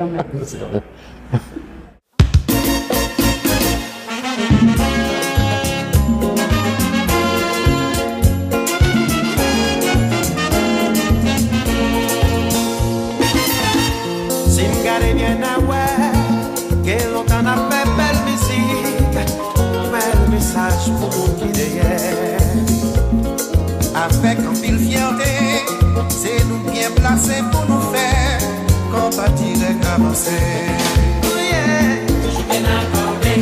Si m'gare bien à ouais, que longtemps n'a fait belle musique, bel message pour nous qui derrière. Avec un pile fierté, c'est nous bien placés pour nous faire compatir et avancer. Oh yeah. Toujours bien accordé,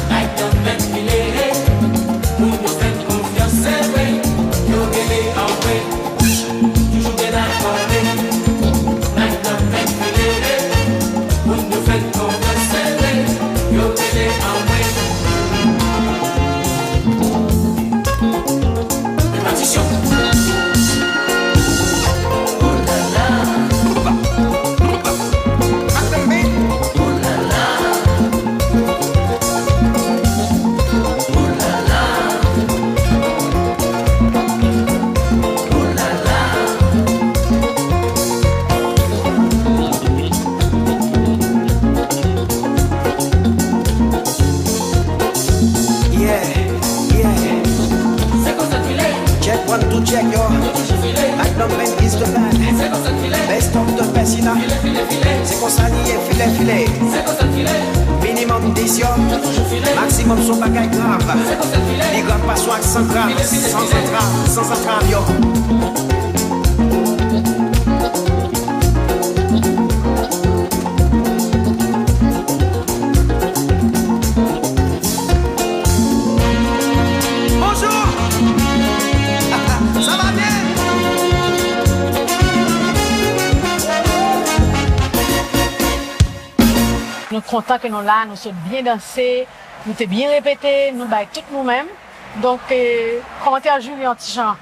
like the best filet. Nous nous faisons confiance, c'est vrai. Nous gagnons en vrai. Toujours bien accordé, like the best filet. Nous nous faisons confiance, c'est vrai. Nous gagnons en vrai. Répartition. Check yo, like no man is the man. Best of the best, c'est qu'on s'allie et filet. Minimum 10 yo, maximum son bagage grave. Les gars pas soit sans grave, sans entrave yo. Nous sommes contents que nous là, nous sommes bien dansés, nous sommes bien répétés, nous baillons tout nous-mêmes. Donc, commentaire Julie Antijan,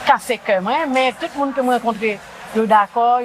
cassé cœur, mais tout le monde que moi rencontré, est d'accord.